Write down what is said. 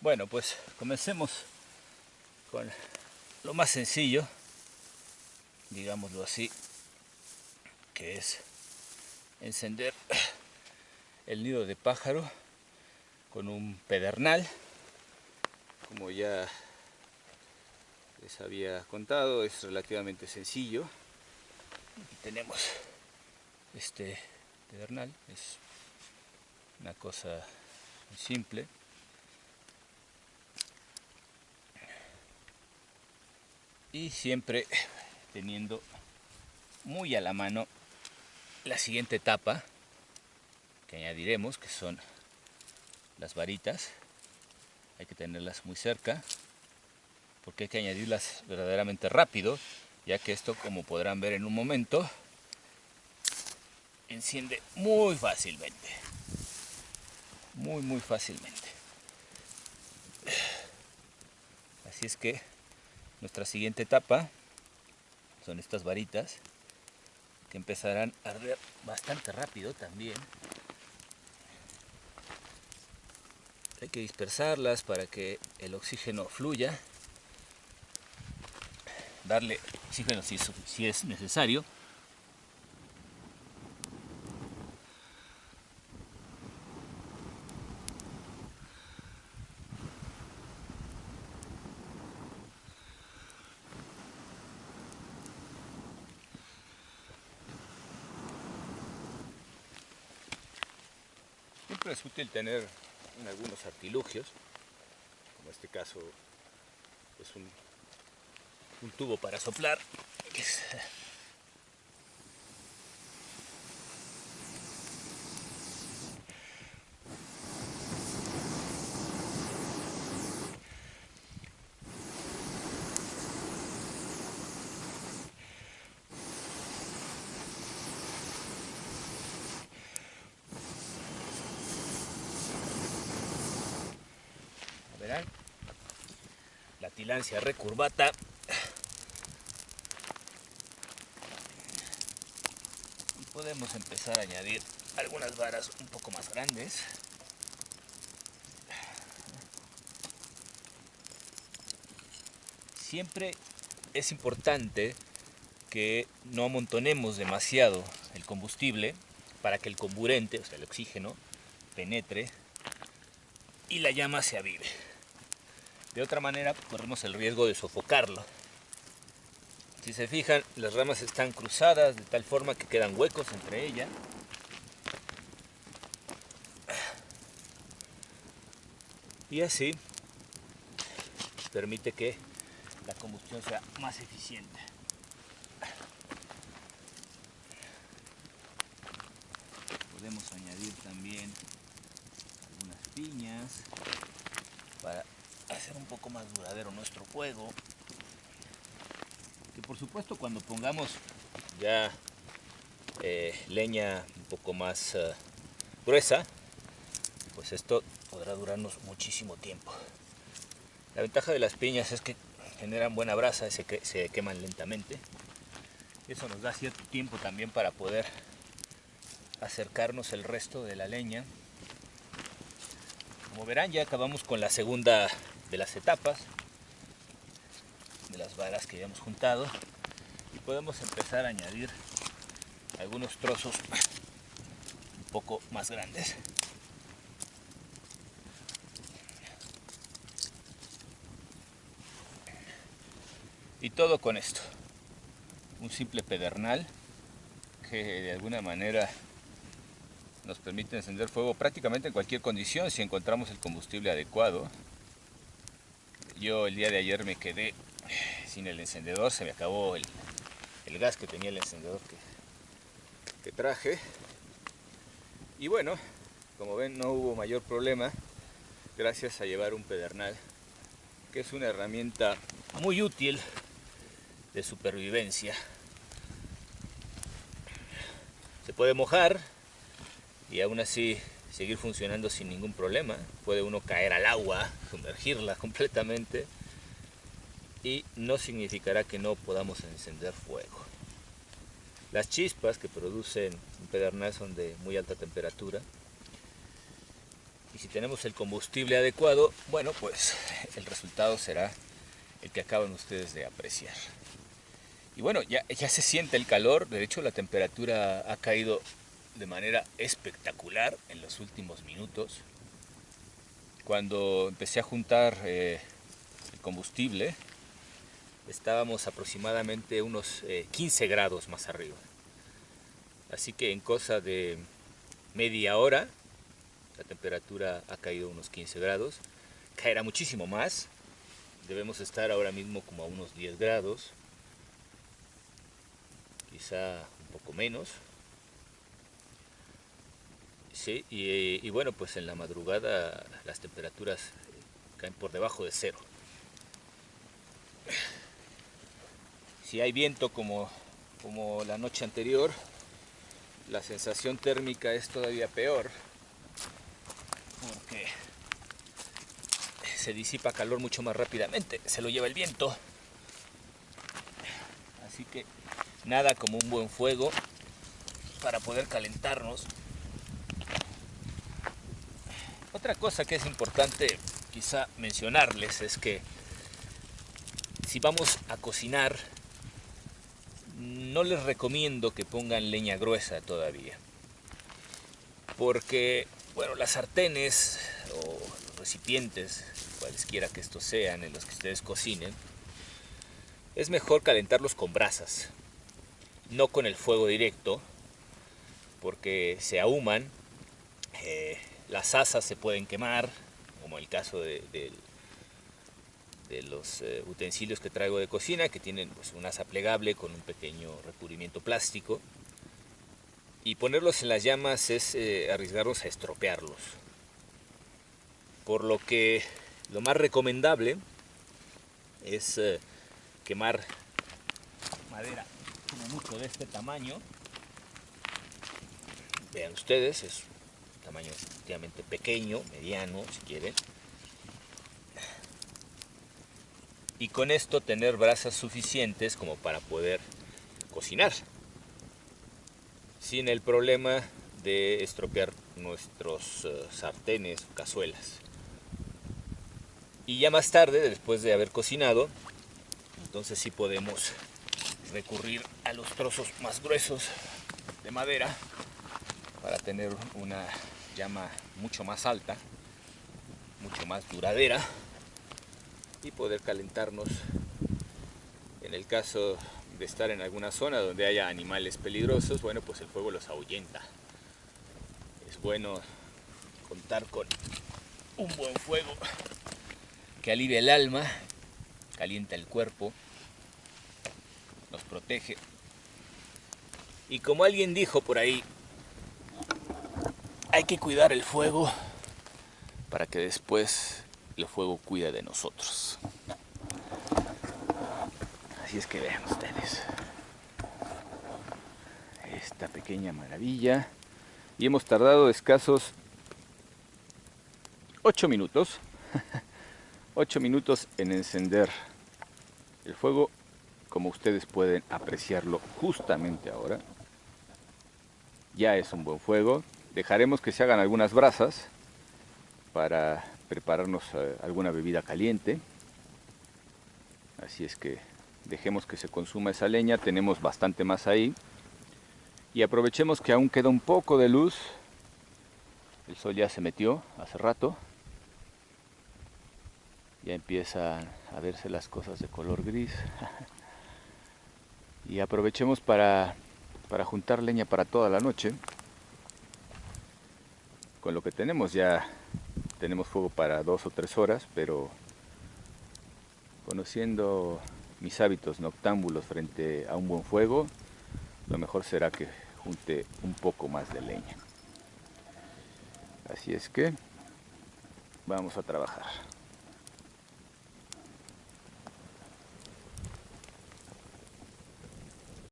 Bueno, pues comencemos con lo más sencillo, digámoslo así, que es encender el nido de pájaro con un pedernal. Como ya les había contado, es relativamente sencillo. Aquí tenemos este pedernal, es una cosa muy simple. Y siempre teniendo muy a la mano la siguiente etapa que añadiremos, que son las varitas. Hay que tenerlas muy cerca porque hay que añadirlas verdaderamente rápido, ya que esto, como podrán ver en un momento, enciende muy fácilmente, muy fácilmente. Así es que nuestra siguiente etapa son estas varitas, que empezarán a arder bastante rápido también. Hay que dispersarlas para que el oxígeno fluya, darle oxígeno si es necesario. Siempre es útil tener algunos artilugios, como este caso es un tubo para soplar. Verán, la tilancia recurvata. Y podemos empezar a añadir algunas varas un poco más grandes. Siempre es importante que no amontonemos demasiado el combustible para que el comburente, o sea el oxígeno, penetre y la llama se avive. De otra manera corremos el riesgo de sofocarlo. Si se fijan, las ramas están cruzadas de tal forma que quedan huecos entre ellas. Y así permite que la combustión sea más eficiente. Podemos añadir también algunas piñas para hacer un poco más duradero nuestro fuego. Que por supuesto cuando pongamos ya leña un poco más gruesa, pues esto podrá durarnos muchísimo tiempo. La ventaja de las piñas es que generan buena brasa y se queman lentamente. Eso nos da cierto tiempo también para poder acercarnos el resto de la leña. Como verán, ya acabamos con la segunda de las etapas de las varas que ya hemos juntado y podemos empezar a añadir algunos trozos un poco más grandes. Y todo con esto, un simple pedernal que de alguna manera nos permite encender fuego prácticamente en cualquier condición si encontramos el combustible adecuado. Yo el día de ayer me quedé sin el encendedor, se me acabó el gas que tenía el encendedor que traje. Y bueno, como ven, no hubo mayor problema gracias a llevar un pedernal, que es una herramienta muy útil de supervivencia. Se puede mojar y aún así seguir funcionando sin ningún problema. Puede uno caer al agua, sumergirla completamente y no significará que no podamos encender fuego. Las chispas que producen un pedernal son de muy alta temperatura Y si tenemos el combustible adecuado, bueno, pues el resultado será el que acaban ustedes de apreciar. Y bueno, ya se siente el calor, de hecho la temperatura ha caído de manera espectacular en los últimos minutos. Cuando empecé a juntar el combustible, estábamos aproximadamente unos 15 grados más arriba. Así que en cosa de media hora, la temperatura ha caído unos 15 grados. Caerá muchísimo más. Debemos estar ahora mismo como a unos 10 grados. Quizá un poco menos. Sí, y bueno, pues en la madrugada las temperaturas caen por debajo de cero. Si hay viento como la noche anterior, la sensación térmica es todavía peor, porque se disipa calor mucho más rápidamente, se lo lleva el viento. Así que nada como un buen fuego para poder calentarnos. Otra cosa que es importante quizá mencionarles es que si vamos a cocinar, no les recomiendo que pongan leña gruesa todavía, porque bueno, las sartenes o los recipientes, cualesquiera que estos sean en los que ustedes cocinen, es mejor calentarlos con brasas, no con el fuego directo, porque se ahuman, las asas se pueden quemar, como el caso de los utensilios que traigo de cocina, que tienen pues un asa plegable con un pequeño recubrimiento plástico, y ponerlos en las llamas es arriesgarnos a estropearlos. Por lo que lo más recomendable es quemar madera como mucho de este tamaño. Vean ustedes, es un tamaño relativamente pequeño, mediano si quieren. Y con esto tener brasas suficientes como para poder cocinar, sin el problema de estropear nuestros sartenes o cazuelas. Y ya más tarde, después de haber cocinado, entonces sí podemos recurrir a los trozos más gruesos de madera para tener una llama mucho más alta, mucho más duradera, y poder calentarnos en el caso de estar en alguna zona donde haya animales peligrosos. Bueno, pues el fuego los ahuyenta. Es bueno contar con un buen fuego que alivia el alma, calienta el cuerpo, nos protege. Y como alguien dijo por ahí, hay que cuidar el fuego para que después el fuego cuide de nosotros. Así es que vean ustedes esta pequeña maravilla. Y hemos tardado escasos 8 minutos. 8 minutos en encender el fuego, como ustedes pueden apreciarlo justamente ahora. Ya es un buen fuego. Dejaremos que se hagan algunas brasas para prepararnos alguna bebida caliente. Así es que dejemos que se consuma esa leña. Tenemos bastante más ahí. Y aprovechemos que aún queda un poco de luz. El sol ya se metió hace rato. Ya empiezan a verse las cosas de color gris. Y aprovechemos para juntar leña para toda la noche. Con lo que tenemos ya tenemos fuego para 2 o 3 horas, pero conociendo mis hábitos noctámbulos frente a un buen fuego, lo mejor será que junte un poco más de leña. Así es que vamos a trabajar.